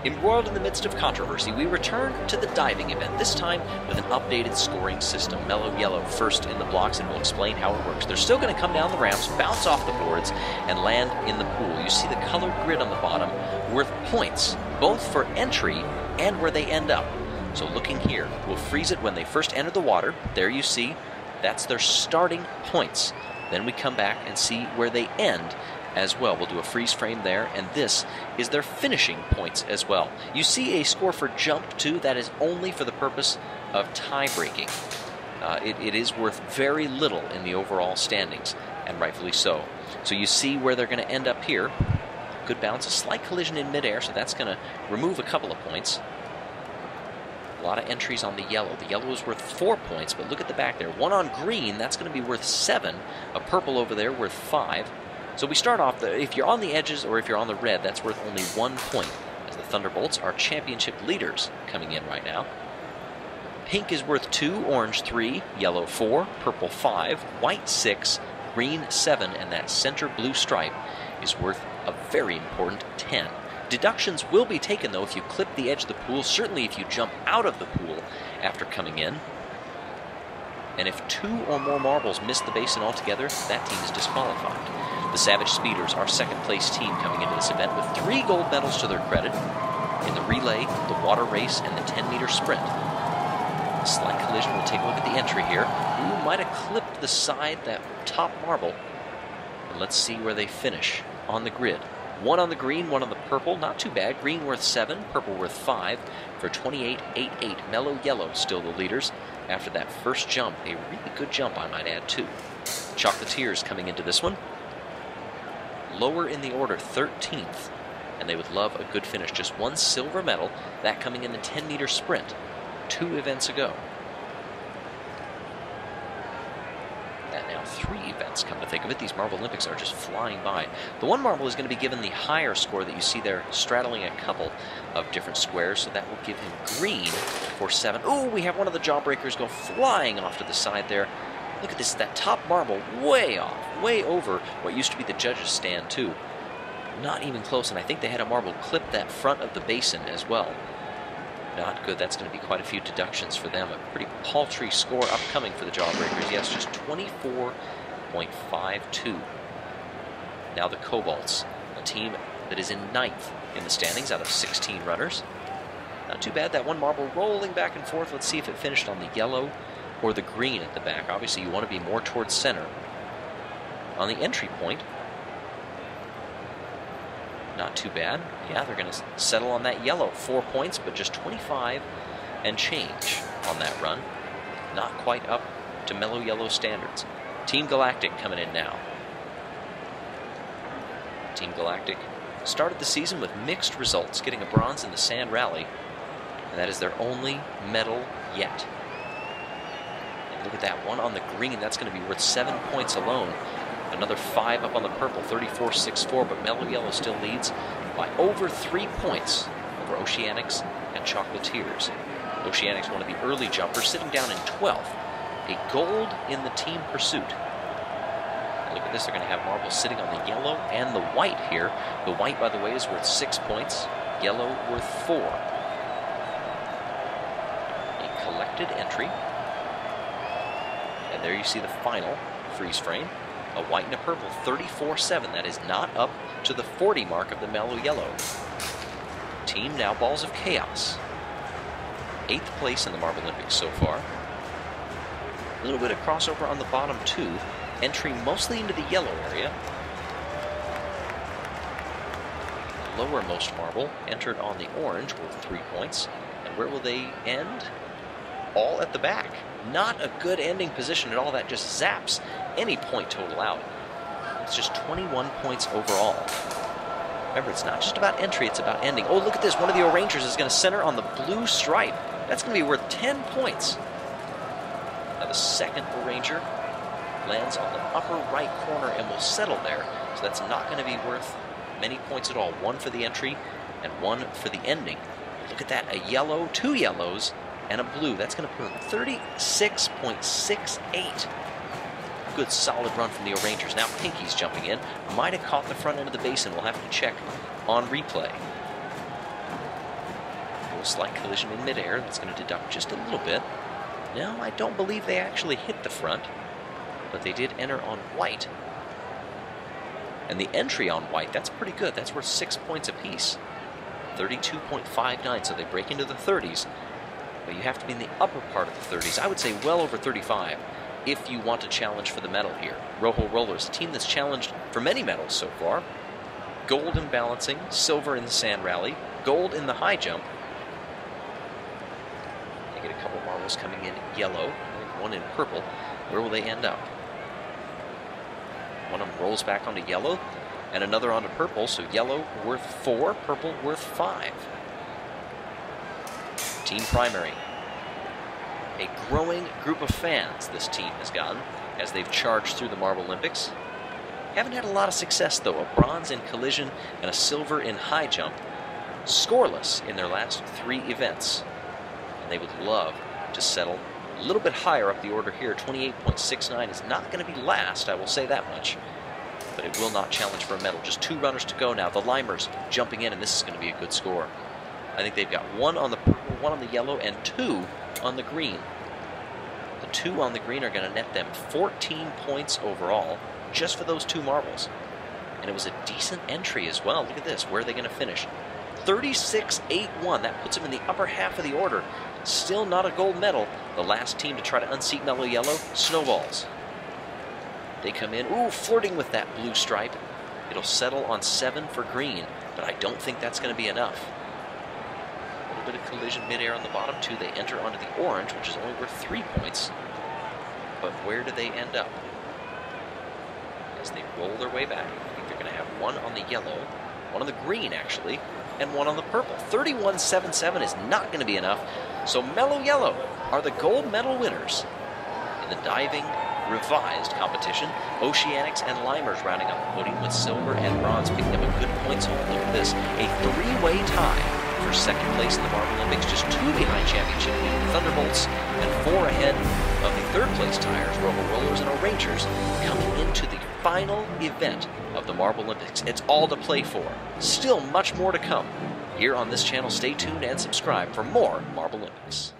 Embroiled in the midst of controversy, we return to the diving event, this time with an updated scoring system. Mellow Yellow first in the blocks, and we'll explain how it works. They're still going to come down the ramps, bounce off the boards, and land in the pool. You see the colored grid on the bottom worth points, both for entry and where they end up. So looking here, we'll freeze it when they first enter the water. There you see, that's their starting points. Then we come back and see where they end as well. We'll do a freeze frame there, and this is their finishing points as well. You see a score for jump too. That is only for the purpose of tie breaking. It is worth very little in the overall standings, and rightfully so. So you see where they're going to end up here. Good bounce, a slight collision in midair, so that's going to remove a couple of points. A lot of entries on the yellow. The yellow is worth 4 points, but look at the back there. One on green, that's going to be worth 7. A purple over there worth 5. So we start off, if you're on the edges or if you're on the red, that's worth only 1 point, as the Thunderbolts are championship leaders coming in right now. Pink is worth 2, orange 3, yellow 4, purple 5, white 6, green 7, and that center blue stripe is worth a very important 10. Deductions will be taken, though, if you clip the edge of the pool, certainly if you jump out of the pool after coming in. And if 2 or more marbles miss the basin altogether, that team is disqualified. The Savage Speeders, our second-place team coming into this event with 3 gold medals to their credit in the relay, the water race, and the 10-meter sprint. A slight collision. We'll take a look at the entry here. Ooh, might have clipped the side, that top marble. And let's see where they finish on the grid. 1 on the green, 1 on the purple. Not too bad. Green worth 7, purple worth 5 for 28.88. Mellow Yellow still the leaders after that first jump. A really good jump, I might add, too. Chocolatiers coming into this one. Lower in the order, 13th, and they would love a good finish. Just 1 silver medal, that coming in the 10-meter sprint 2 events ago. And now 3 events, come to think of it. These marblelympics are just flying by. The 1 marble is going to be given the higher score that you see there, straddling a couple of different squares, so that will give him green for 7. Ooh, we have one of the Jawbreakers go flying off to the side there. Look at this, that top marble way off, way over what used to be the judges' stand too. Not even close, and I think they had a marble clip that front of the basin as well. Not good. That's going to be quite a few deductions for them. A pretty paltry score upcoming for the Jawbreakers. Yes, just 24.52. Now the Cobalts, a team that is in 9th in the standings out of 16 runners. Not too bad. That 1 marble rolling back and forth. Let's see if it finished on the yellow or the green at the back. Obviously, you want to be more towards center. On the entry point, not too bad. Yeah, they're going to settle on that yellow. 4 points, but just 25 and change on that run. Not quite up to Mellow Yellow standards. Team Galactic coming in now. Team Galactic started the season with mixed results, getting a bronze in the Sand Rally, and that is their only medal yet. Look at that, 1 on the green. That's going to be worth 7 points alone. Another 5 up on the purple, 34.64, but Mellow Yellow still leads by over 3 points over Oceanics and Chocolatiers. Oceanics, one of the early jumpers, sitting down in 12th. A gold in the team pursuit. And look at this, they're going to have marbles sitting on the yellow and the white here. The white, by the way, is worth 6 points. Yellow worth 4. A collected entry. And there you see the final freeze frame. A white and a purple, 34.7. That is not up to the 40 mark of the Mellow Yellow. Team now Balls of Chaos. 8th place in the marblelympics so far. A little bit of crossover on the bottom too. Entry mostly into the yellow area. The lowermost marble entered on the orange worth 3 points. And where will they end? All at the back. Not a good ending position at all. That just zaps any point total out. It's just 21 points overall. Remember, it's not just about entry, it's about ending. Oh, look at this. One of the Orangers is going to center on the blue stripe. That's going to be worth 10 points. Now the second Oranger lands on the upper right corner and will settle there. So that's not going to be worth many points at all. 1 for the entry and 1 for the ending. Look at that. A yellow, 2 yellows, and a blue. That's going to put 36.68. Good solid run from the Orangers. Now Pinkies jumping in. Might have caught the front end of the basin. We'll have to check on replay. slight collision in midair. That's going to deduct just a little bit. No, I don't believe they actually hit the front, but they did enter on white. And the entry on white, that's pretty good. That's worth 6 points apiece. 32.59, so they break into the 30s. But you have to be in the upper part of the 30s. I would say well over 35 if you want to challenge for the medal here. Rojo Rollers, a team that's challenged for many medals so far. Gold in balancing, silver in the sand rally, gold in the high jump. They get a couple marbles coming in yellow, one in purple. Where will they end up? One of them rolls back onto yellow, and another onto purple, so yellow worth 4, purple worth 5. Team primary. A growing group of fans this team has gotten as they've charged through the Marblelympics. Haven't had a lot of success, though. A bronze in collision and a silver in high jump. Scoreless in their last 3 events. And they would love to settle a little bit higher up the order here. 28.69 is not going to be last, I will say that much. But it will not challenge for a medal. Just 2 runners to go now. The Limers jumping in, and this is going to be a good score. I think they've got 1 on the purple, 1 on the yellow, and 2 on the green. The 2 on the green are going to net them 14 points overall, just for those 2 marbles. And it was a decent entry as well. Look at this. Where are they going to finish? 36.81. That puts them in the upper half of the order. Still not a gold medal. The last team to try to unseat Mellow Yellow, Snowballs. They come in, ooh, flirting with that blue stripe. It'll settle on 7 for green, but I don't think that's going to be enough. A little bit of collision midair on the bottom, too. They enter onto the orange, which is only worth 3 points. But where do they end up? As they roll their way back, I think they're going to have 1 on the yellow, 1 on the green, actually, and 1 on the purple. 31.77 is not going to be enough. So Mellow Yellow are the gold medal winners in the diving revised competition. Oceanics and Limers rounding out the podium with silver and bronze, picking up a good points hold. Look at this, a 3-way tie for 2nd place in the Marblelympics, just 2 behind championship leader Thunderbolts and 4 ahead of the 3rd place tires, Rojo Rollers and Rangers, coming into the final event of the Marblelympics. It's all to play for. Still much more to come. Here on this channel, stay tuned and subscribe for more Marblelympics.